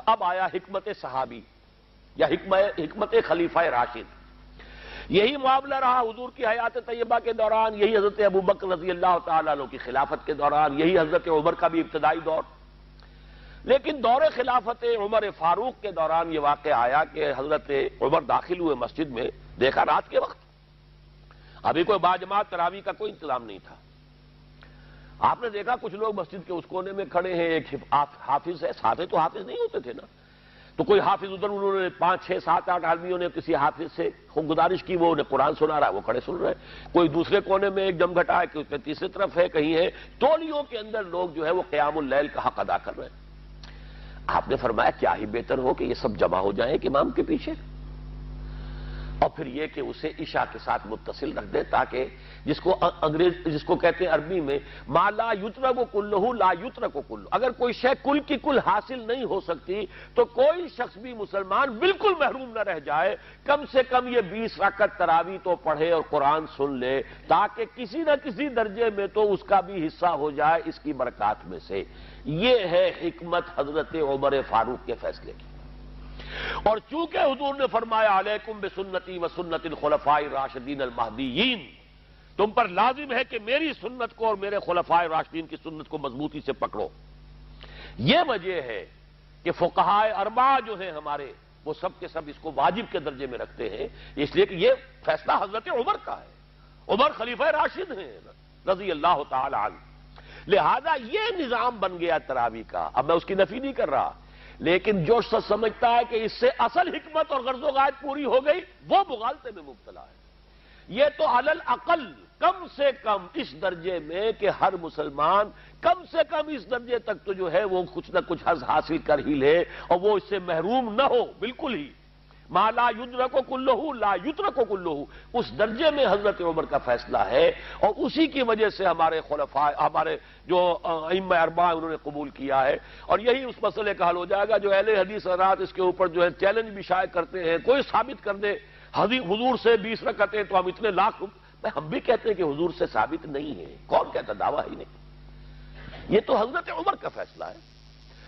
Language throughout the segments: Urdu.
اب آیا حکمت صحابی یا حکمت خلیفہ راشد. یہی معاملہ رہا حضور کی حیات طیبہ کے دوران، یہی حضرت ابوبکر رضی اللہ تعالیٰ عنہ کی خلافت کے دوران، یہی حضرت عمر کا بھی ابتدائی دور. لیکن دور خلافت عمر فاروق کے دوران یہ واقعہ آیا کہ حضرت عمر داخل ہوئے مسجد میں، دیکھا رات کے وقت ابھی کوئی باجماعت تراویح کا کوئی انتظام نہیں تھا. آپ نے دیکھا کچھ لوگ مسجد کے اس کونے میں کھڑے ہیں، ایک حافظ ہے، ساتھ تو حافظ نہیں ہوتے تھے نا، تو کوئی حافظ ادھر، انہوں نے 5 6 7 8 آدمیوں نے کسی حافظ سے گزارش کی، وہ انہیں قرآن سنا رہا ہے، وہ کھڑے سن رہے ہیں. کوئی دوسرے کونے میں ایک جمگھٹا ہے، کوئی تیسری طرف ہے، کہیں ہے، تولیوں کے اندر لوگ جو ہے وہ قیام اللیل کا حق ادا کر رہے ہیں. آپ نے فرمایا کیا ہی بہتر ہو کہ یہ سب جمع ہو جائیں ایک امام کے پیچھے، اور پھر یہ کہ اسے عشاء کے ساتھ متصل رکھ دیں، تاکہ جس کو کہتے ہیں عربی میں ما لا یترک کلہ لا یترک کلہ، اگر کوئی شے کل کی کل حاصل نہیں ہو سکتی تو کوئی شخص بھی مسلمان بالکل محروم نہ رہ جائے، کم سے کم یہ 20 رکعت تراویح تو پڑھے اور قرآن سن لے، تاکہ کسی نہ کسی درجے میں تو اس کا بھی حصہ ہو جائے اس کی برکات میں سے. یہ ہے حکمت حضرت عمر فاروق کے فیصلے کی. اور چونکہ حضور نے فرمایا علیکم بسنتی و سنت الخلفاء الراشدین المہدیین، تم پر لازم ہے کہ میری سنت کو اور میرے خلفاء راشدین کی سنت کو مضبوطی سے پکڑو. یہ وجہ ہے کہ فقہائے اربعہ جو ہیں ہمارے، وہ سب کے سب اس کو واجب کے درجے میں رکھتے ہیں، اس لیے کہ یہ فیصلہ حضرت عمر کا ہے. عمر خلیفہ راشد ہیں رضی اللہ تعالی عنہ. لہذا یہ نظام بن گیا تراویح کا. اب میں اس کی نفی نہیں کر رہا، لیکن جو شخص سمجھتا ہے کہ اس سے اصل حکمت اور غرض و غایت پوری ہو گئی، وہ مغالطے میں مبتلا ہے. یہ تو علی الاقل کم سے کم اس درجے میں کہ ہر مسلمان کم سے کم اس درجے تک تو جو ہے وہ کچھ نہ کچھ حظ حاصل کر ہی لے، اور وہ اس سے محروم نہ ہو بالکل ہی. ما لا یدرک کلہ لا یترک کلہ، اس درجے میں حضرت عمر کا فیصلہ ہے، اور اسی کی وجہ سے ہمارے خلفاء، ہمارے جو ائمہ اربعہ انہوں نے قبول کیا ہے. اور یہی اس مسئلے کا حل ہو جائے گا. جو اہل حدیث حضرات اس کے اوپر جو ہے چیلنج بھی شائع کرتے ہیں، کوئی ثابت کر دے حضور سے 20 رکعتیں تو ہم اتنے لاکھ ہم بھی کہتے ہیں کہ حضور سے ثابت نہیں ہے. کون کہتا؟ دعویٰ ہی نہیں. یہ تو حضرت عمر کا فیصلہ ہے.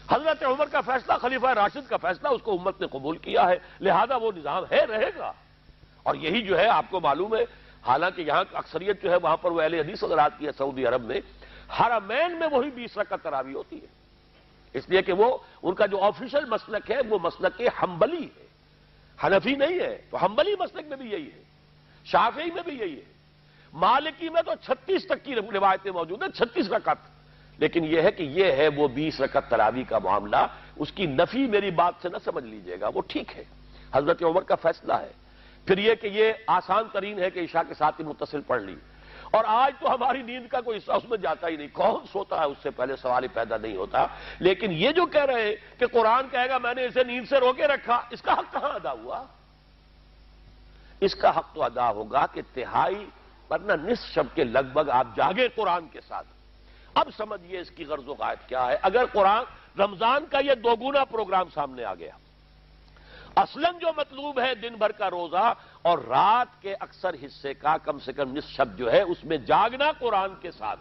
حضرت عمر کا فیصلہ، خلیفہ راشد کا فیصلہ، اس کو امت نے قبول کیا ہے، لہذا وہ نظام ہے، رہے گا. اور یہی جو ہے آپ کو معلوم ہے، حالانکہ یہاں اکثریت جو ہے وہاں پر وہ اہل حدیث حضرات کی ہے سعودی عرب میں، حرمین میں وہی 20 رکعت تراویح ہوتی ہے. اس لیے کہ وہ ان کا جو آفیشل مسلک ہے وہ مسلک حنبلی ہے، حنفی نہیں ہے. تو حنبلی مسلک میں بھی یہی ہے، شافعی میں بھی یہی ہے، مالکی میں تو 36 تک کی روایتیں موجود ہیں، 36 رکعت. لیکن یہ ہے کہ یہ ہے وہ 20 رکعت تراویح کا معاملہ. اس کی نفی میری بات سے نہ سمجھ لیجئے گا، وہ ٹھیک ہے، حضرت عمر کا فیصلہ ہے. پھر یہ کہ یہ آسان ترین ہے کہ عشاء کے ساتھ ہی متصل پڑھ لی. اور آج تو ہماری نیند کا کوئی حصہ اس میں جاتا ہی نہیں، کون سوتا ہے اس سے پہلے سوال ہی پیدا نہیں ہوتا. لیکن یہ جو کہہ رہے ہیں کہ قرآن کہے گا میں نے اسے نیند سے روکے رکھا، اس کا حق کہاں ادا ہوا؟ اس کا حق تو ادا ہوگا کہ تہائی ورنہ نصف شب کے لگ بھگ آپ جاگے قرآن کے ساتھ. اب سمجھئے اس کی غرض و غایت کیا ہے. اگر قرآن رمضان کا یہ دوگنا پروگرام سامنے آ گیا، اصلاً جو مطلوب ہے دن بھر کا روزہ اور رات کے اکثر حصے کا کم سے کم نصف شب جو ہے اس میں جاگنا قرآن کے ساتھ،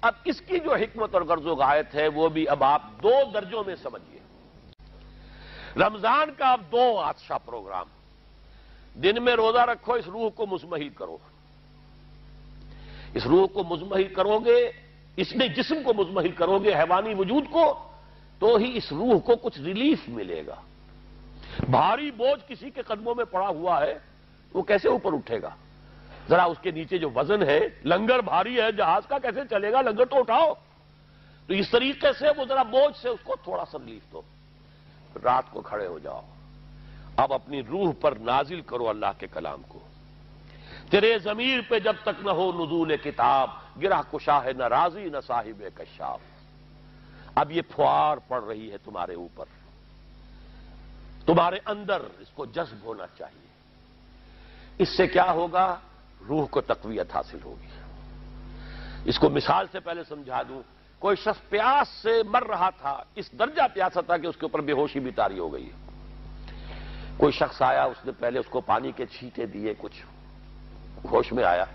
اب اس کی جو حکمت اور غرض و غایت ہے وہ بھی اب آپ 2 درجوں میں سمجھئے. رمضان کا اب 2 اچھا پروگرام. دن میں روزہ رکھو، اس روح کو مزمحل کرو. اس روح کو مزمحل کرو گے، اس میں جسم کو مزمحل کرو گے، حیوانی وجود کو، تو ہی اس روح کو کچھ ریلیف ملے گا. بھاری بوجھ کسی کے قدموں میں پڑا ہوا ہے، وہ کیسے اوپر اٹھے گا؟ ذرا اس کے نیچے جو وزن ہے، لنگر بھاری ہے جہاز کا، کیسے چلے گا؟ لنگر تو اٹھاؤ. تو اس طریقے سے وہ ذرا بوجھ سے اس کو تھوڑا سا ریلیف دو. رات کو کھڑے ہو جاؤ، اب اپنی روح پر نازل کرو اللہ کے کلام کو. تیرے ضمیر پہ جب تک نہ ہو نزول کتاب، گرہ کشا ہے نہ راضی نہ صاحب کشاف. اب یہ پھوار پڑ رہی ہے تمہارے اوپر، تمہارے اندر اس کو جذب ہونا چاہیے. اس سے کیا ہوگا؟ روح کو تقویت حاصل ہوگی. اس کو مثال سے پہلے سمجھا دوں. کوئی شخص پیاس سے مر رہا تھا، اس درجہ پیاسا تھا کہ اس کے اوپر بے ہوشی بھی طاری ہو گئی. کوئی شخص آیا، اس نے پہلے اس کو پانی کے چھینٹے دیے، کچھ ہوش میں آیا.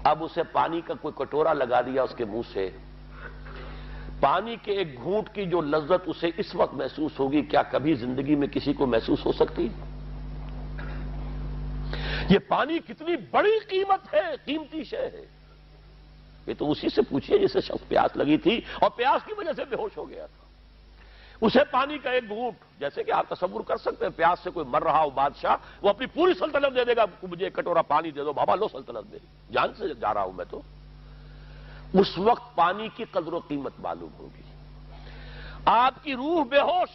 اب اسے پانی کا کوئی کٹورا لگا دیا اس کے منہ سے. پانی کے ایک گھونٹ کی جو لذت اسے اس وقت محسوس ہوگی، کیا کبھی زندگی میں کسی کو محسوس ہو سکتی؟ یہ پانی کتنی بڑی قیمت ہے، قیمتی شے ہے۔ یہ تو اسی سے پوچھئے جسے شخص پیاس لگی تھی اور پیاس کی وجہ سے بے ہوش ہو گیا تھا، اسے پانی کا ایک گھونٹ، جیسے کہ آپ تصور کر سکتے ہیں پیاس سے کوئی مر رہا ہو بادشاہ، وہ اپنی پوری سلطنت دے دے گا، مجھے ایک کٹورا پانی دے دو، بابا لو سلطنت دے، جان سے جا رہا ہوں میں تو۔ اس وقت پانی کی قدر و قیمت معلوم ہوگی۔ آپ کی روح بے ہوش،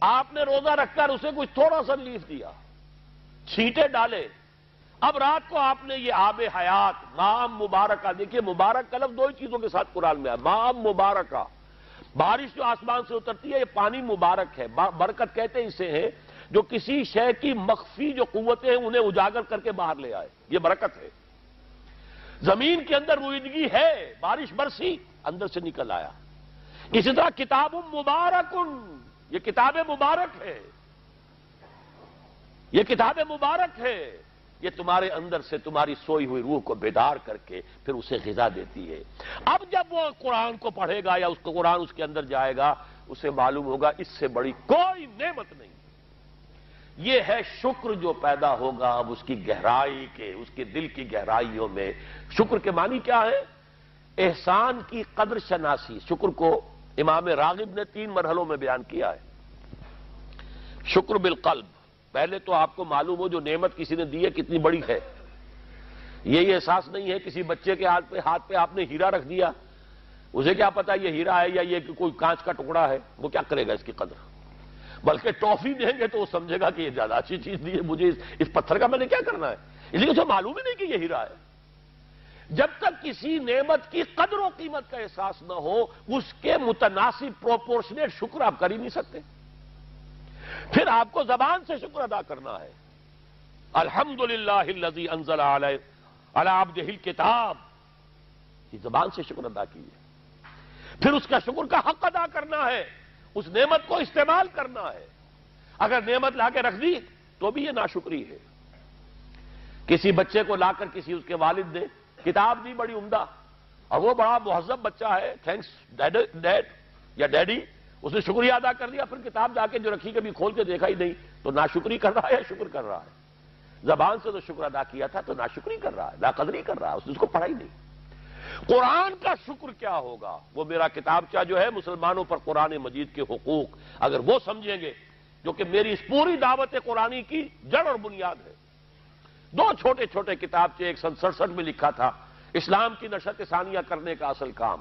آپ نے روزہ رکھ کر اسے کچھ تھوڑا سا لیف دیا، چھینٹے ڈالے، اب رات کو آپ نے یہ آب حیات مام مبارکہ، دیکھیے مبارک کا لفظ دو ہی چیزوں کے ساتھ قرآن میں ہے، مام مبارکہ، بارش جو آسمان سے اترتی ہے یہ پانی مبارک ہے، برکت کہتے ہیں اسے ہیں جو کسی شے کی مخفی جو قوتیں ہیں انہیں اجاگر کر کے باہر لے آئے، یہ برکت ہے۔ زمین کے اندر روئیدگی ہے، بارش برسی، اندر سے نکل آیا۔ اسی طرح کتاب مبارک، یہ کتاب مبارک ہے، یہ کتاب مبارک ہے، یہ تمہارے اندر سے تمہاری سوئی ہوئی روح کو بیدار کر کے پھر اسے غذا دیتی ہے۔ اب جب وہ قرآن کو پڑھے گا یا اس کو قرآن اس کے اندر جائے گا، اسے معلوم ہوگا اس سے بڑی کوئی نعمت نہیں۔ یہ ہے شکر جو پیدا ہوگا اب اس کی گہرائی کے، اس کے دل کی گہرائیوں میں۔ شکر کے معنی کیا ہے؟ احسان کی قدر شناسی۔ شکر کو امام راغب نے 3 مرحلوں میں بیان کیا ہے۔ شکر بالقلب، پہلے تو آپ کو معلوم ہو جو نعمت کسی نے دی ہے کتنی بڑی ہے، یہ احساس نہیں ہے کسی بچے کے ہاتھ پہ آپ نے ہیرا رکھ دیا، اسے کیا پتا یہ ہیرا ہے یا یہ کوئی کانچ کا ٹکڑا ہے، وہ کیا کرے گا اس کی قدر؟ بلکہ ٹافی دیں گے تو وہ سمجھے گا کہ یہ زیادہ اچھی چیز دی ہے، مجھے اس پتھر کا میں نے کیا کرنا ہے، اس لیے اسے معلوم ہی نہیں کہ یہ ہیرا ہے۔ جب تک کسی نعمت کی قدر و قیمت کا احساس نہ ہو، اس کے متناسب پروپورشنیٹ شکر آپ کر ہی نہیں سکتے۔ پھر آپ کو زبان سے شکر ادا کرنا ہے۔ الحمدللہ الذی انزل علی عبدہ الکتاب، یہ زبان سے شکر ادا کیجیے۔ پھر اس کا شکر کا حق ادا کرنا ہے، اس نعمت کو استعمال کرنا ہے۔ اگر نعمت لا کے رکھ دی تو بھی یہ ناشکری ہے۔ کسی بچے کو لا کر کسی اس کے والد نے کتاب دی بڑی عمدہ، اور وہ بڑا مہذب بچہ ہے، تھینکس ڈیڈ یا ڈیڈی، اس نے شکریہ ادا کر دیا، پھر کتاب جا کے جو رکھی کبھی کھول کے دیکھا ہی نہیں، تو ناشکری کر رہا ہے یا شکر کر رہا ہے؟ زبان سے تو شکر ادا کیا تھا تو ناشکری کر رہا ہے، لاقدری کر رہا ہے، اس نے اس کو پڑھا ہی نہیں۔ قرآن کا شکر کیا ہوگا؟ وہ میرا کتابچہ جو ہے مسلمانوں پر قرآن مجید کے حقوق، اگر وہ سمجھیں گے، جو کہ میری اس پوری دعوت قرآنی کی جڑ اور بنیاد ہے۔ 2 چھوٹے چھوٹے کتابچے، ایک 67 میں لکھا تھا، اسلام کی نشأت ثانیہ کرنے کا اصل کام،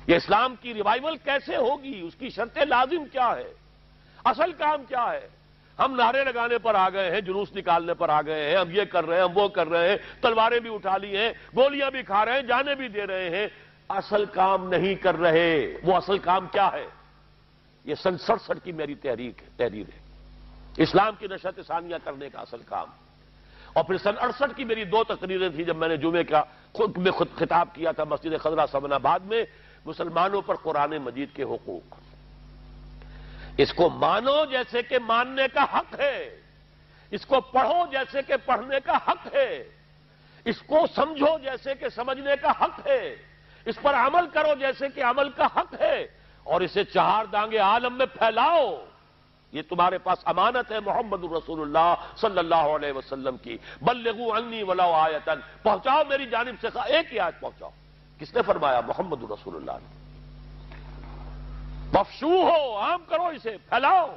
یہ اسلام کی ریوائول کیسے ہوگی، اس کی شرط لازم کیا ہے، اصل کام کیا ہے۔ ہم نعرے لگانے پر آ گئے ہیں، جلوس نکالنے پر آ گئے ہیں، ہم یہ کر رہے ہیں، ہم وہ کر رہے ہیں، تلواریں بھی اٹھا لی ہیں، گولیاں بھی کھا رہے ہیں، جانیں بھی دے رہے ہیں، اصل کام نہیں کر رہے۔ وہ اصل کام کیا ہے؟ یہ سن 67 کی میری تحریر ہے، اسلام کی نشأت ثانیہ کرنے کا اصل کام۔ اور پھر سن 68 کی میری 2 تقریریں تھیں، جب میں نے جمعے کا خود خطاب کیا تھا مسجد خضرہ سمن آباد میں، مسلمانوں پر قرآن مجید کے حقوق۔ اس کو مانو جیسے کہ ماننے کا حق ہے، اس کو پڑھو جیسے کہ پڑھنے کا حق ہے، اس کو سمجھو جیسے کہ سمجھنے کا حق ہے، اس پر عمل کرو جیسے کہ عمل کا حق ہے، اور اسے 4 دانگے عالم میں پھیلاؤ۔ یہ تمہارے پاس امانت ہے محمد رسول اللہ صلی اللہ علیہ وسلم کی۔ بلغوا عنی ولو آیۃ، پہنچاؤ میری جانب سے ایک ہی آیت پہنچاؤ۔ کس نے فرمایا؟ محمد رسول اللہ نے۔ مفشو ہو، عام کرو، اسے پھیلاؤ۔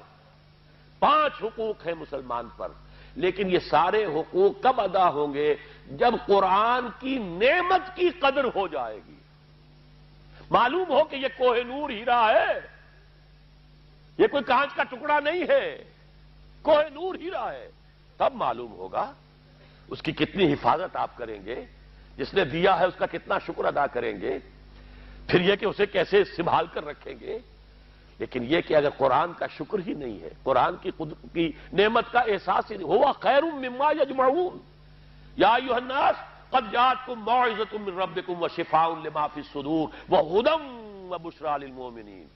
5 حقوق ہیں مسلمان پر، لیکن یہ سارے حقوق کب ادا ہوں گے؟ جب قرآن کی نعمت کی قدر ہو جائے گی، معلوم ہو کہ یہ کوہ نور ہیرا ہے، یہ کوئی کانچ کا ٹکڑا نہیں ہے، کوہ نور ہیرا ہے، تب معلوم ہوگا اس کی کتنی حفاظت آپ کریں گے، جس نے دیا ہے اس کا کتنا شکر ادا کریں گے، پھر یہ کہ اسے کیسے سنبھال کر رکھیں گے۔ لیکن یہ کہ اگر قرآن کا شکر ہی نہیں ہے، قرآن کی نعمت کا احساس ہی نہیں، ہوا خیر مما یجمعون، یا ایھا الناس قد جاءتکم موعظۃ من ربکم وشفاء لما فی الصدور وہدی وبشریٰ للمؤمنین۔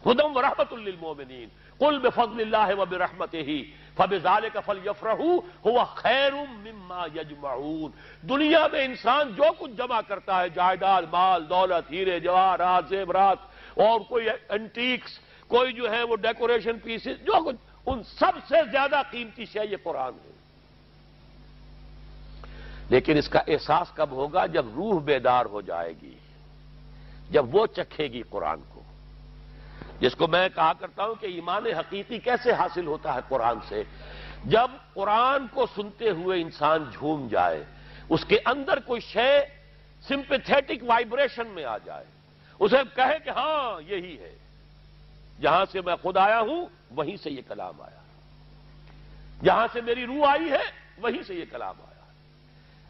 ہدی ورحمۃ للمؤمنین قل بفضل اللہ وبرحمتہ فبذلک فلیفرحوا هو خیر مما یجمعون۔ دنیا میں انسان جو کچھ جمع کرتا ہے، جائیداد، مال، دولت، ہیرے جواہرات، زیورات اور کوئی اینٹیکس، کوئی جو ہے وہ ڈیکوریشن پیسز، جو کچھ، ان سب سے زیادہ قیمتی شے یہ قرآن ہے۔ لیکن اس کا احساس کب ہوگا؟ جب روح بیدار ہو جائے گی، جب وہ چکھے گی قرآن کو، جس کو میں کہا کرتا ہوں کہ ایمان حقیقی کیسے حاصل ہوتا ہے قرآن سے؟ جب قرآن کو سنتے ہوئے انسان جھوم جائے، اس کے اندر کوئی شے سمپیتھیٹک وائبریشن میں آ جائے، اسے کہے کہ ہاں یہی ہے، جہاں سے میں خود آیا ہوں وہیں سے یہ کلام آیا، جہاں سے میری روح آئی ہے وہیں سے یہ کلام آیا۔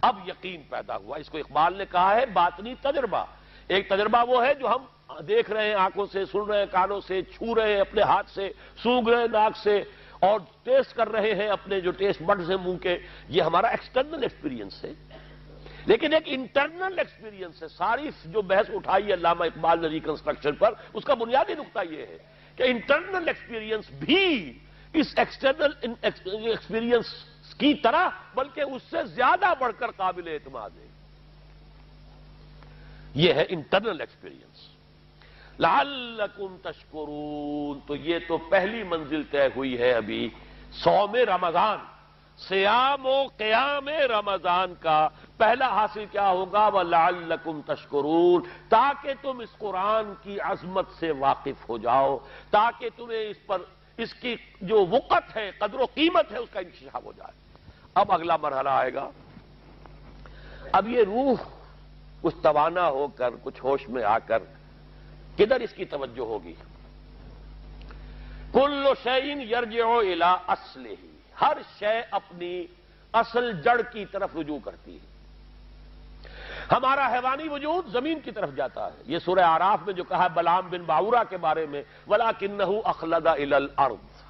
اب یقین پیدا ہوا۔ اس کو اقبال نے کہا ہے باطنی تجربہ۔ ایک تجربہ وہ ہے جو ہم دیکھ رہے ہیں آنکھوں سے، سن رہے ہیں کانوں سے، چھو رہے ہیں اپنے ہاتھ سے، سونگھ رہے ہیں ناک سے، اور ٹیسٹ کر رہے ہیں اپنے جو ٹیسٹ بڈز ہیں منہ کے، یہ ہمارا ایکسٹرنل ایکسپیرینس ہے۔ لیکن ایک انٹرنل ایکسپیرینس ہے۔ ساری جو بحث اٹھائی ہے علامہ اقبال نے ریکنسٹرکشن پر، اس کا بنیادی نقطہ یہ ہے کہ انٹرنل ایکسپیرینس بھی اس ایکسٹرنل ایکسپیرینس کی طرح بلکہ اس سے زیادہ بڑھ کر قابل اعتماد ہے۔ یہ ہے انٹرنل ایکسپیرینس۔ لعلکم تشکرون، تو یہ تو پہلی منزل طے ہوئی ہے ابھی صوم رمضان، صیام و قیام رمضان کا پہلا حاصل کیا ہوگا؟ وَلَعَلَّكُمْ تَشْكُرُونَ، تاکہ تم اس قرآن کی عظمت سے واقف ہو جاؤ، تاکہ تمہیں اس پر اس کی جو وقت ہے، قدر و قیمت ہے، اس کا انکشاف ہو جائے۔ اب اگلا مرحلہ آئے گا۔ اب یہ روح کچھ توانا ہو کر، کچھ ہوش میں آ کر کدھر اس کی توجہ ہوگی؟ کل شیء یرجع الی اصلہ، ہر شے اپنی اصل جڑ کی طرف رجوع کرتی ہے۔ ہمارا حیوانی وجود زمین کی طرف جاتا ہے۔ یہ سورہ اعراف میں جو کہا بلعام بن باورا کے بارے میں، وَلَكِنَّهُ أَخْلَدَ إِلَى الْأَرْضِ،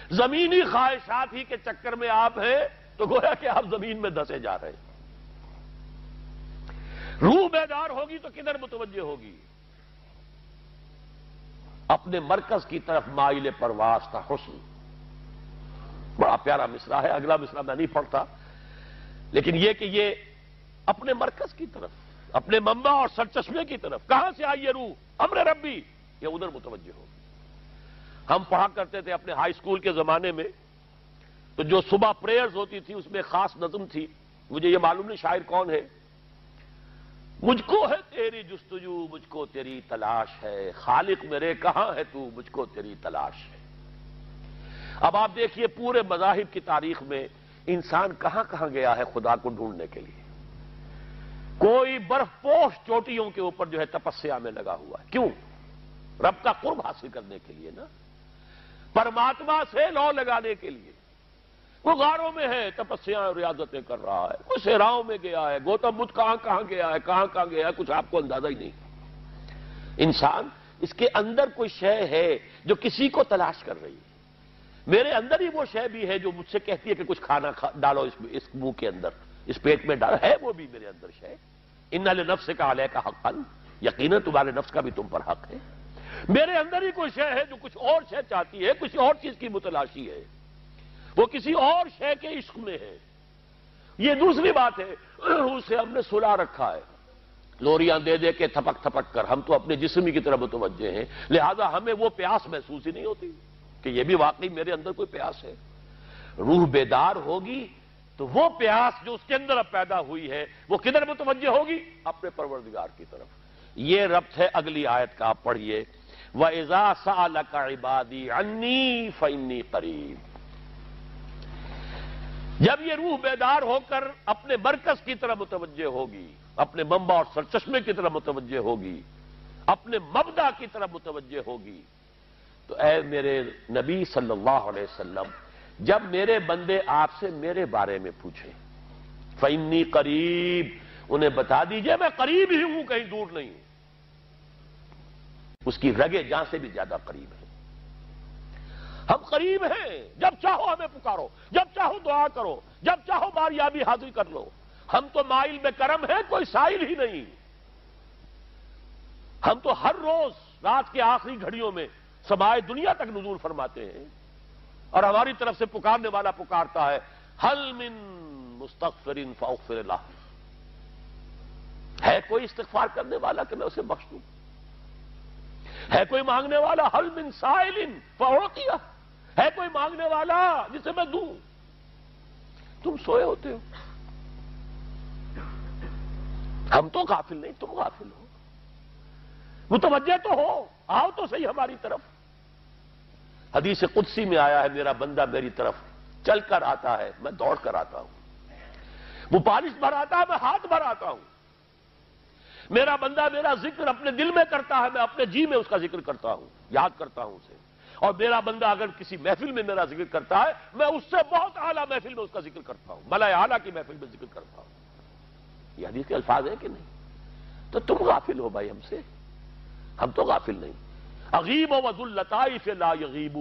زمینی خواہشات ہی کے چکر میں آپ ہیں تو گویا کہ آپ زمین میں دھسے جا رہے ہیں۔ روح بیدار ہوگی تو کدھر متوجہ ہوگی؟ اپنے مرکز کی طرف مائل پرواز تھا حسن۔ بڑا پیارا مصرع ہے، اگلا مصرع میں نہیں پڑھتا، لیکن یہ کہ یہ اپنے مرکز کی طرف، اپنے منبع اور سرچشمے کی طرف، کہاں سے آئی یہ روح؟ امر ربی، یہ ادھر متوجہ ہوگی۔ ہم پڑھا کرتے تھے اپنے ہائی اسکول کے زمانے میں، تو جو صبح پریئرز ہوتی تھی اس میں خاص نظم تھی، مجھے یہ معلوم نہیں شاعر کون ہے۔ مجھ کو ہے تیری جستجو، مجھ کو تیری تلاش ہے، خالق میرے کہاں ہے تو، مجھ کو تیری تلاش ہے۔ اب آپ دیکھیے پورے مذاہب کی تاریخ میں انسان کہاں کہاں گیا ہے خدا کو ڈھونڈنے کے لیے۔ کوئی برف پوش چوٹیوں کے اوپر جو ہے تپسیا میں لگا ہوا ہے، کیوں؟ رب کا قرب حاصل کرنے کے لیے نا، پرماتما سے لو لگانے کے لیے۔ وہ غاروں میں ہے، تپسیا اور ریاضتیں کر رہا ہے، کوئی صحراؤں میں گیا ہے، گوتم بدھ کہاں کہاں گیا ہے، کہاں کہاں گیا ہے، کچھ آپ کو اندازہ ہی نہیں۔ انسان اس کے اندر کوئی شے ہے جو کسی کو تلاش کر رہی ہے۔ میرے اندر ہی وہ شے بھی ہے جو مجھ سے کہتی ہے کہ کچھ کھانا ڈالو اس منہ کے اندر، اس پیٹ میں ڈالو، ہے وہ بھی میرے اندر شے۔ ان لنفسک علیک حقا، یقیناً تمہارے نفس کا بھی تم پر حق ہے۔ میرے اندر ہی کوئی شے ہے جو کچھ اور شے چاہتی ہے، کچھ اور چیز کی متلاشی ہے، وہ کسی اور شے کے عشق میں ہے۔ یہ دوسری بات ہے، اسے ہم نے سلا رکھا ہے لوریاں دے دے کے، تھپک تھپک کر۔ ہم تو اپنے جسم کی طرف متوجہ ہیں، لہذا ہمیں وہ پیاس محسوس ہی نہیں ہوتی کہ یہ بھی واقعی میرے اندر کوئی پیاس ہے۔ روح بیدار ہوگی تو وہ پیاس جو اس کے اندر اب پیدا ہوئی ہے وہ کدھر متوجہ ہوگی؟ اپنے پروردگار کی طرف۔ یہ ربط ہے اگلی آیت کا، آپ پڑھیے وَإِذَا سَأَلَكَ عِبَادِي عَنِّي فَإِنِّي قَرِيبٌ۔ جب یہ روح بیدار ہو کر اپنے مرکز کی طرف متوجہ ہوگی، اپنے منبع اور سرچشمے کی طرف متوجہ ہوگی، اپنے مبدا کی طرف متوجہ ہوگی، تو اے میرے نبی صلی اللہ علیہ وسلم، جب میرے بندے آپ سے میرے بارے میں پوچھیں، فَإِنِّي قَرِيب، انہیں بتا دیجئے میں قریب ہی ہوں، کہیں دور نہیں ہوں۔ اس کی رگے جاں سے بھی زیادہ قریب ہے۔ ہم قریب ہیں، جب چاہو ہمیں پکارو، جب چاہو دعا کرو، جب چاہو باریابی حاصل کر لو۔ ہم تو مائل میں کرم ہے، کوئی سائل ہی نہیں۔ ہم تو ہر روز رات کے آخری گھڑیوں میں سمائے دنیا تک نزول فرماتے ہیں، اور ہماری طرف سے پکارنے والا پکارتا ہے حل من مستغفر فاغفر لہ، ہے کوئی استغفار کرنے والا کہ میں اسے بخش دوں؟ ہے کوئی مانگنے والا حل من سائل فاعطیہ، ہے کوئی مانگنے والا جسے میں دوں؟ تم سوئے ہوتے ہو، ہم تو غافل نہیں، تم غافل ہو، متوجہ تو ہو، آؤ تو صحیح ہماری طرف۔ حدیث قدسی میں آیا ہے میرا بندہ میری طرف چل کر آتا ہے، میں دوڑ کر آتا ہوں، وہ پالش بھر آتا ہے، میں ہاتھ بھر آتا ہوں، میرا بندہ میرا ذکر اپنے دل میں کرتا ہے، میں اپنے جی میں اس کا ذکر کرتا ہوں، یاد کرتا ہوں اسے، اور میرا بندہ اگر کسی محفل میں میرا ذکر کرتا ہے میں اس سے بہت اعلیٰ محفل میں اس کا ذکر کرتا ہوں، ملائے اعلیٰ کی محفل میں ذکر کرتا ہوں۔ یہ حدیث کے الفاظ ہیں کہ نہیں؟ تو تم غافل ہو بھائی ہم سے، ہم تو غافل نہیں۔ اغیب و ذو اللطائف لا یغیب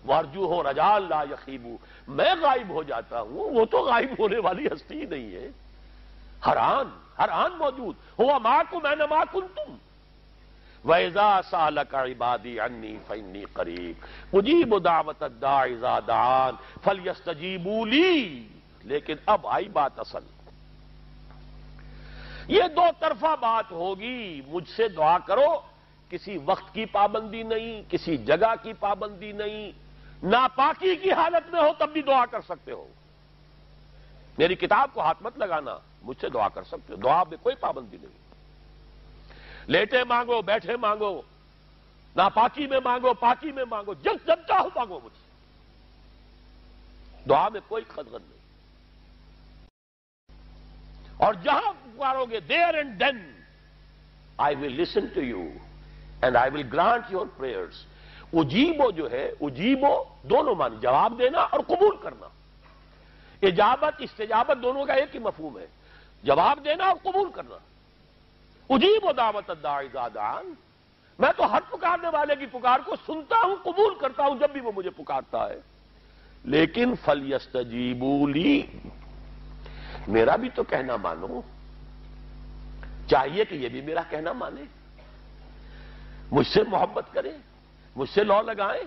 وارجو ہو رجال لا یخیب، میں غائب ہو جاتا ہوں، وہ تو غائب ہونے والی ہستی ہی نہیں ہے، ہر آن موجود، ہوا معکم اینما کنتم، وَإِذَا سَأَلَكَ عِبَادِي عَنِّي فَإِنِّي قَرِيبٌ أُجِيبُ دَعْوَةَ الدَّاعِ إِذَا دَعَانِ فَلْيَسْتَجِيبُوا لِي۔ لیکن اب آئی بات اصل، یہ دو طرفہ بات ہوگی، مجھ سے دعا کرو، کسی وقت کی پابندی نہیں، کسی جگہ کی پابندی نہیں، ناپاکی کی حالت میں ہو تب بھی دعا کر سکتے ہو، میری کتاب کو ہاتھ مت لگانا، مجھ سے دعا کر سکتے ہو، دعا میں کوئی پابندی نہیں، لیٹے مانگو، بیٹھے مانگو، ناپاکی میں مانگو، پاکی میں مانگو، جب چاہو مانگو مجھ سے، دعا میں کوئی خدغن نہیں، اور جہاں پکارو گے there and then I will listen to you and I will grant your prayers. اجیبو جو ہے، اجیبو دونوں معنی، جواب دینا اور قبول کرنا، اجابت استجابت دونوں کا ایک ہی مفہوم ہے، جواب دینا اور قبول کرنا۔ اجیب دعوت الداعی اذا دعان، میں تو ہر پکارنے والے کی پکار کو سنتا ہوں، قبول کرتا ہوں جب بھی وہ مجھے پکارتا ہے، لیکن فلیستجیبوا لی، میرا بھی تو کہنا مانو، چاہیے کہ یہ بھی میرا کہنا مانے، مجھ سے محبت کریں، مجھ سے لو لگائیں،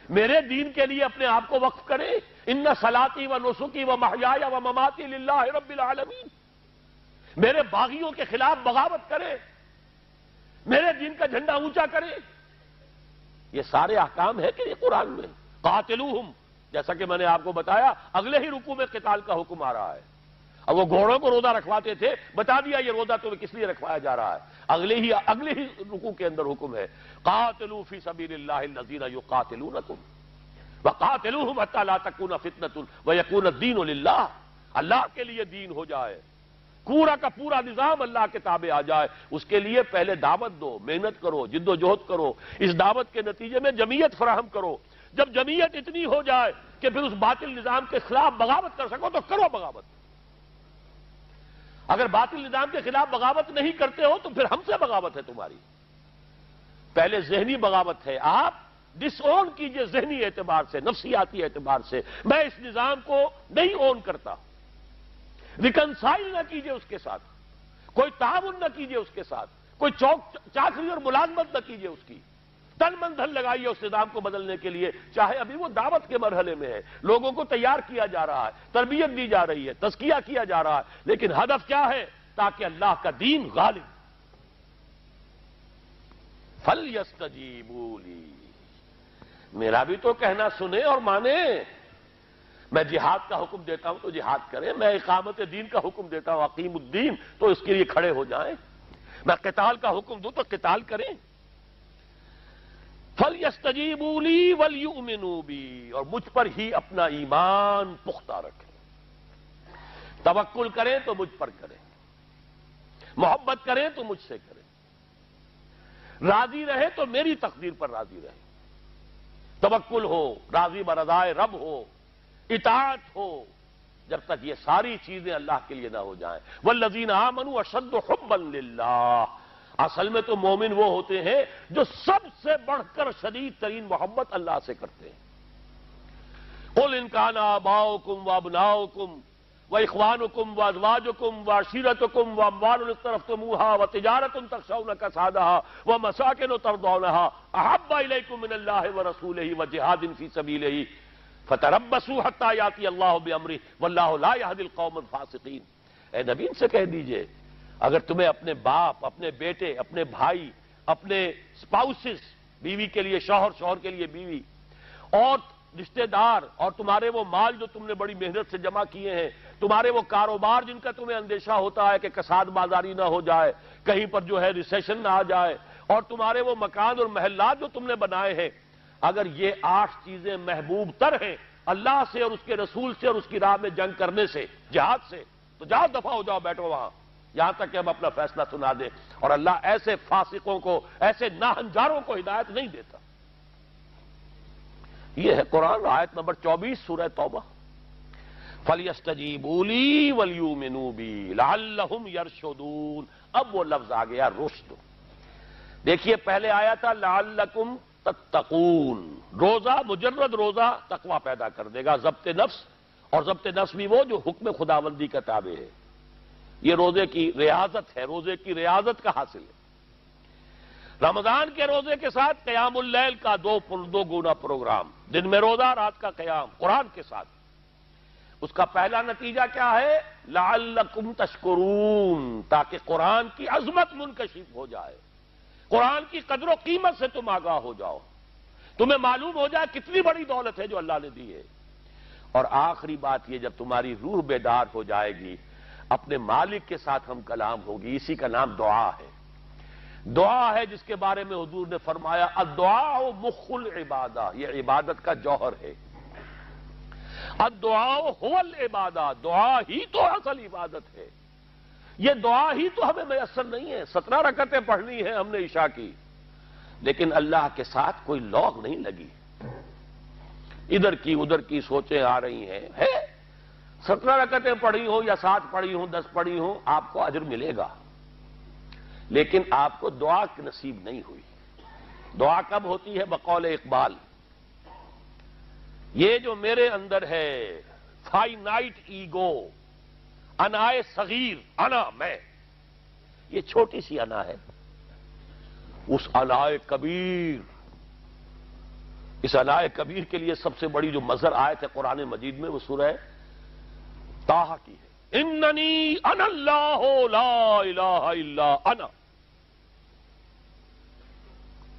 میرے دین کے لیے اپنے آپ کو وقف کریں، ان صلاتی و نسکی و محیای و مماتی للہ رب العالمین، میرے باغیوں کے خلاف بغاوت کرے، میرے دین کا جھنڈا اونچا کرے، یہ سارے احکام ہے کہ یہ قرآن میں۔ قاتلوہم، جیسا کہ میں نے آپ کو بتایا اگلے ہی رکوع میں قتال کا حکم آ رہا ہے، اب وہ گھوڑوں کو روزہ رکھواتے تھے، بتا دیا یہ روزہ تمہیں کس لیے رکھوایا جا رہا ہے، اگلے ہی رکوع کے اندر حکم ہے، قاتلوا فی سبیل اللہ الذین یقاتلونکم وقاتلوہم حتی لا تکون فتنۃ ویکون الدین للہ، اللہ کے لیے دین ہو جائے، پورا کا پورا نظام اللہ کے تابع آ جائے، اس کے لیے پہلے دعوت دو، محنت کرو، جد و جہد کرو، اس دعوت کے نتیجے میں جمعیت فراہم کرو، جب جمعیت اتنی ہو جائے کہ پھر اس باطل نظام کے خلاف بغاوت کر سکو تو کرو بغاوت، اگر باطل نظام کے خلاف بغاوت نہیں کرتے ہو تو پھر ہم سے بغاوت ہے تمہاری، پہلے ذہنی بغاوت ہے، آپ ڈس اون کیجئے ذہنی اعتبار سے، نفسیاتی اعتبار سے، میں اس نظام کو نہیں اون کرتا، ریکنسائل نہ کیجئے اس کے ساتھ، کوئی تعاون نہ کیجئے اس کے ساتھ، کوئی چاکری اور ملازمت نہ کیجئے اس کی، تن من دھن لگائیے اس نظام کو بدلنے کے لیے، چاہے ابھی وہ دعوت کے مرحلے میں ہے، لوگوں کو تیار کیا جا رہا ہے، تربیت دی جا رہی ہے، تزکیہ کیا جا رہا ہے، لیکن ہدف کیا ہے؟ تاکہ اللہ کا دین غالب۔ فَلْيَسْتَجِيبُوا لِي، میرا بھی تو کہنا سنیں اور مانیں، میں جہاد کا حکم دیتا ہوں تو جہاد کریں، میں اقامت دین کا حکم دیتا ہوں اقیم الدین تو اس کے لیے کھڑے ہو جائیں، میں قتال کا حکم دوں تو قتال کریں۔ فَلْيَسْتَجِيبُوا لِي وَلْيُؤْمِنُوا بِي، اور مجھ پر ہی اپنا ایمان پختہ رکھیں، توکل کریں تو مجھ پر کریں، محبت کریں تو مجھ سے کریں، راضی رہے تو میری تقدیر پر راضی رہے، توکل ہو، راضی برضائے رب ہو، اطاعت ہو، جب تک یہ ساری چیزیں اللہ کے لیے نہ ہو جائیں۔ والذین آمنوا اشد حبا للہ، اصل میں تو مومن وہ ہوتے ہیں جو سب سے بڑھ کر شدید ترین محبت اللہ سے کرتے ہیں۔ قل ان کان آباؤکم وابناؤکم وَإِخْوَانُكُمْ وَأَزْوَاجُكُمْ وَعَشِيرَتُكُمْ وَأَمْوَالٌ اقْتَرَفْتُمُوهَا وَتِجَارَةٌ تَخْشَوْنَ كَسَادَهَا وَمَسَاكِنُ تَرْضَوْنَهَا أَحَبَّ إِلَيْكُم مِّنَ اللَّهِ وَرَسُولِهِ وَجِهَادٍ فِي سَبِيلِهِ فَتَرَبَّصُوا حَتَّىٰ يَأْتِيَ اللَّهُ بِأَمْرِهِ وَاللَّهُ لَا يَهْدِي الْقَوْمَ الْفَاسِقِينَ۔ اے نبی ان سے کہہ دیجئے اگر تمہیں اپنے باپ، اپنے بیٹے، اپنے بھائی، اپنے اسپاؤسز، بیوی کے لیے شوہر، شوہر کے لیے بیوی، اور رشتہ دار، اور تمہارے وہ مال جو تم نے بڑی محنت سے جمع کیے ہیں، تمہارے وہ کاروبار جن کا تمہیں اندیشہ ہوتا ہے کہ کساد بازاری نہ ہو جائے، کہیں پر جو ہے ریسیشن نہ آ جائے، اور تمہارے وہ مکان اور محلات جو تم نے بنائے ہیں، اگر یہ 8 چیزیں محبوب تر ہیں اللہ سے اور اس کے رسول سے اور اس کی راہ میں جنگ کرنے سے، جہاد سے، تو جاؤ دفع ہو جاؤ، بیٹھو وہاں یہاں تک کہ ہم اپنا فیصلہ سنا دیں۔ اور اللہ ایسے فاسقوں کو، ایسے ناہنجاروں کو ہدایت نہیں دیتا۔ یہ ہے قرآن، آیت نمبر 24 سورہ توبہ۔ فَلْيَسْتَجِيبُوا لِي وَلْيُؤْمِنُوا بِي لَعَلَّهُمْ يَرْشُدُونَ۔ اب وہ لفظ آ گیا رشد۔ دیکھیے پہلے آیا تھا لَعَلَّكُمْ تَتَّقُونَ، روزہ، مجرد روزہ تقوی پیدا کر دے گا، ضبط نفس، اور ضبط نفس بھی وہ جو حکم خداوندی کا تابع ہے۔ یہ روزے کی ریاضت ہے، روزے کی ریاضت کا حاصل ہے۔ رمضان کے روزے کے ساتھ قیام اللیل کا دو گنا پروگرام، دن میں روزہ، رات کا قیام قرآن کے ساتھ۔ اس کا پہلا نتیجہ کیا ہے؟ لعلکم تشکرون، تاکہ قرآن کی عظمت منکشف ہو جائے، قرآن کی قدر و قیمت سے تم آگاہ ہو جاؤ، تمہیں معلوم ہو جائے کتنی بڑی دولت ہے جو اللہ نے دی ہے۔ اور آخری بات یہ، جب تمہاری روح بیدار ہو جائے گی، اپنے مالک کے ساتھ ہم کلام ہوگی، اسی کا نام دعا ہے۔ دعا ہے جس کے بارے میں حضور نے فرمایا الدعاء مخ العبادہ، یہ عبادت کا جوہر ہے۔ الدعاء هو العبادہ، دعا ہی تو اصل عبادت ہے۔ یہ دعا ہی تو ہمیں میسر نہیں ہے۔ 17 رکعتیں پڑھنی ہے ہم نے عشاء کی، لیکن اللہ کے ساتھ کوئی لوگ نہیں لگی، ادھر کی ادھر کی سوچیں آ رہی ہیں۔ 17 رکعتیں پڑھی ہوں یا 7 پڑھی ہوں، 10 پڑھی ہوں، آپ کو اجر ملے گا، لیکن آپ کو دعا کی نصیب نہیں ہوئی۔ دعا کب ہوتی ہے؟ بقول اقبال، یہ جو میرے اندر ہے فائنائٹ ایگو، انائے صغیر، انا میں، یہ چھوٹی سی انا ہے، اس انائے کبیر، اس انائے کبیر کے لیے سب سے بڑی جو مظہر آیت ہے قرآن مجید میں وہ سورہ طٰہٰ کی ہے، اننی انا اللہ لا الہ الا انا،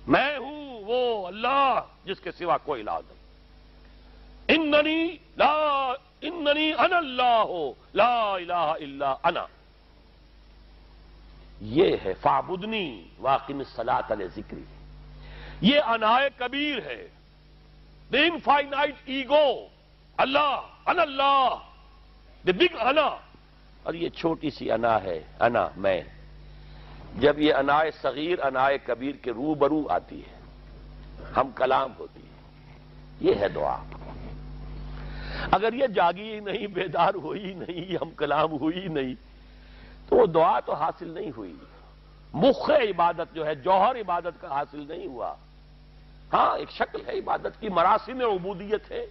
میں ہوں وہ اللہ جس کے سوا کوئی الہ نہیں۔ اننی انا اللہ لا الہ الا انا، یہ ہے فاعبدنی واقم الصلاۃ لذکری، یہ انائے کبیر ہے، the infinite ego، اللہ، انا اللہ، the big انا، اور یہ چھوٹی سی انا ہے، انا میں۔ جب یہ انائے صغیر انائے کبیر کے روبرو آتی ہے، ہم کلام ہوتی ہے، یہ ہے دعا۔ اگر یہ جاگی ہی نہیں، بیدار ہوئی نہیں، ہم کلام ہوئی نہیں، تو وہ دعا تو حاصل نہیں ہوئی، مخ عبادت جو ہے، جوہر عبادت کا حاصل نہیں ہوا۔ ہاں ایک شکل ہے عبادت کی، مراسم عبودیت ہے،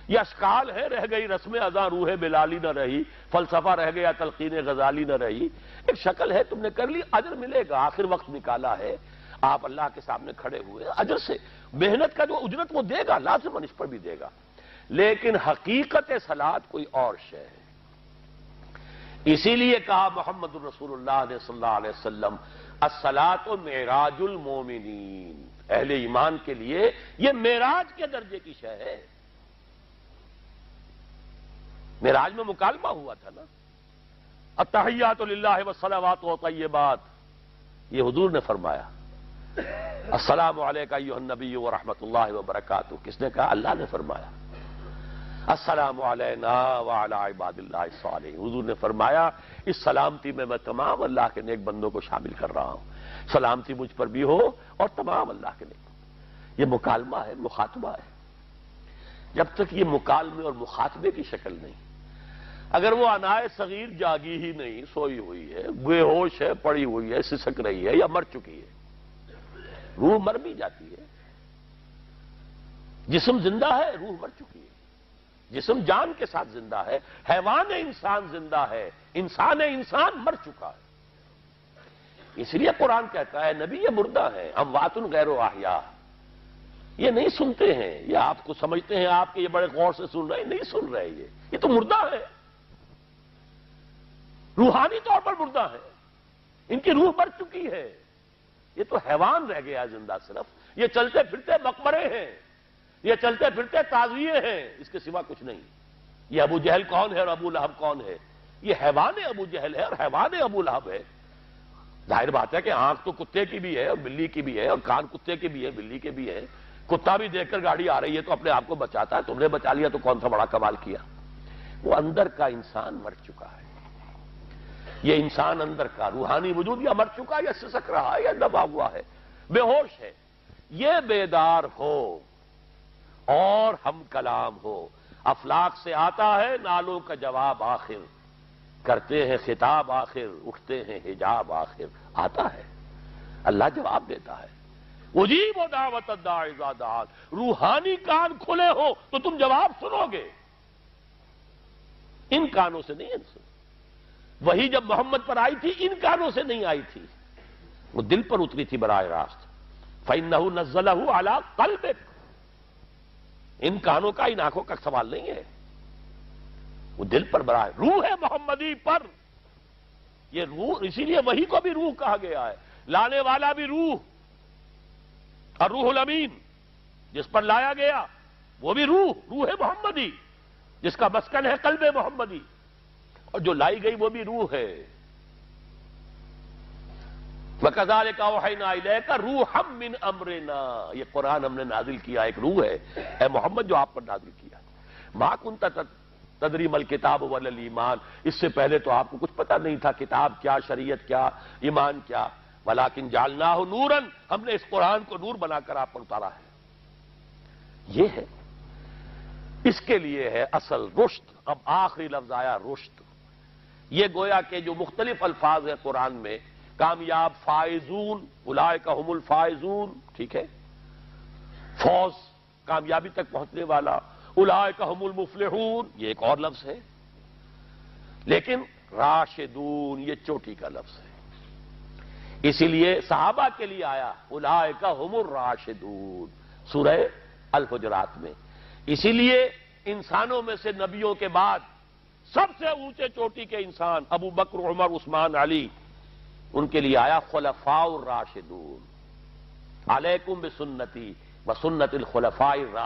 یہ اشکال ہے، رہ گئی رسم اذاں روح بلالی نہ رہی، فلسفہ رہ گیا تلقین غزالی نہ رہی، ایک شکل ہے، تم نے کر لی، اجر ملے گا، آخر وقت نکالا ہے، آپ اللہ کے سامنے کھڑے ہوئے، اجر سے محنت کا جو اجرت وہ دے گا، لازماً اس پر بھی دے گا، لیکن حقیقت صلاۃ کوئی اور شے ہے۔ اسی لیے کہا محمد الرسول اللہ نے صلی اللہ علیہ وسلم الصلاۃ معراج المومنین، اہل ایمان کے لیے یہ معراج کے درجے کی شے ہے۔ معراج میں مکالمہ ہوا تھا نا، التحیات للہ والصلوات والطیبات، یہ حضور نے فرمایا السلام علیکہ ایھا النبی ورحمۃ اللہ وبرکاتہ، کس نے کہا؟ اللہ نے فرمایا السلام علینا وعلی عباد اللہ الصالحین، حضور نے فرمایا اس سلامتی میں تمام اللہ کے نیک بندوں کو شامل کر رہا ہوں، سلامتی مجھ پر بھی ہو اور تمام اللہ کے نیک بندوں۔ یہ مکالمہ ہے، مخاطبہ ہے۔ جب تک یہ مکالمے اور مخاطبے کی شکل نہیں، اگر وہ انائے صغیر جاگی ہی نہیں، سوئی ہوئی ہے، بے ہوش ہے، پڑی ہوئی ہے، سسک رہی ہے یا مر چکی ہے، روح مر بھی جاتی ہے، جسم زندہ ہے، روح مر چکی ہے، جسم جان کے ساتھ زندہ ہے، حیوان انسان زندہ ہے، انسان مر چکا ہے۔ اس لیے قرآن کہتا ہے نبی یہ مردہ ہے، اموات غیر احیاء، یہ نہیں سنتے ہیں، یہ آپ کو سمجھتے ہیں آپ کے یہ بڑے غور سے سن رہے ہیں، نہیں سن رہے، یہ تو مردہ ہے، روحانی طور پر مردہ ہے، ان کی روح مر چکی ہے، یہ تو حیوان رہ گیا ہے زندہ، صرف یہ چلتے پھرتے مقبرے ہیں، یہ چلتے پھرتے تعزیے ہیں، اس کے سوا کچھ نہیں۔ یہ ابو جہل کون ہے اور ابو لہب کون ہے؟ یہ حیوان ابو جہل ہے اور حیوان ابو لہب ہے۔ ظاہر بات ہے کہ آنکھ تو کتے کی بھی ہے اور بلی کی بھی ہے، اور کان کتے کے بھی ہے، بلی کے بھی ہے۔ کتا بھی دیکھ کر گاڑی آ رہی ہے تو اپنے آپ کو بچاتا ہے، تم نے بچا لیا تو کون سا بڑا کمال کیا۔ وہ اندر کا انسان مر چکا ہے، یہ انسان اندر کا روحانی وجود یا مر چکا ہے یا سسک رہا ہے یا دبا ہوا ہے، بے ہوش ہے۔ یہ بیدار ہو اور ہم کلام ہو، افلاک سے آتا ہے نالوں کا جواب آخر، کرتے ہیں خطاب آخر، اٹھتے ہیں حجاب آخر، آتا ہے، اللہ جواب دیتا ہے۔ اجیب دعوت الداعی اذا دعان، روحانی کان کھلے ہو تو تم جواب سنو گے، ان کانوں سے نہیں سنو۔ وہی جب محمد پر آئی تھی ان کانوں سے نہیں آئی تھی، وہ دل پر اتری تھی براہ راست۔ فَإِنَّهُ نَزَّلَهُ عَلَىٰ قَلْبِكَ، ان کانوں کا ان آنکھوں کا سوال نہیں ہے، وہ دل پر براہ، روح محمدی پر، یہ روح، اسی لیے وہی کو بھی روح کہا گیا ہے، لانے والا بھی روح، اور روح الامین جس پر لایا گیا وہ بھی روح محمدی جس کا مسکن ہے قلب محمدی، اور جو لائی گئی وہ بھی روح ہے۔ وَكَذَلِكَ أَوْحَيْنَا إِلَيْكَ رُوحًا مِّنْ أَمْرِنَا، یہ قرآن ہم نے نازل کیا، ایک روح ہے اے محمد جو آپ پر نازل کیا۔ مَا كُنْتَ تَدْرِي مَا الْكِتَابُ وَلَا الْإِيمَانُ، اس سے پہلے تو آپ کو کچھ پتہ نہیں تھا، کتاب کیا، شریعت کیا، ایمان کیا، وَلَٰكِنْ جَعَلْنَاهُ نُورًا، ہم نے اس قرآن کو نور بنا کر آپ پر اتارا ہے۔ یہ ہے، اس کے لیے ہے اصل رشد۔ اب آخری لفظ آیا رشد، یہ گویا کہ جو مختلف الفاظ ہیں قرآن میں، کامیاب، فائزون، اولئک هم الفائزون، ٹھیک ہے، فوز، کامیابی تک پہنچنے والا، اولئک هم المفلحون، یہ ایک اور لفظ ہے، لیکن راشدون یہ چوٹی کا لفظ ہے، اسی لیے صحابہ کے لیے آیا اولئک هم الراشدون سورہ الحجرات میں۔ اسی لیے انسانوں میں سے نبیوں کے بعد سب سے اونچے چوٹی کے انسان ابو بکر، عمر، عثمان، علی، ان کے لیے آیا خلفاء الراشدون، علیکم بسنتی وسنت الخلفاء الراشدین۔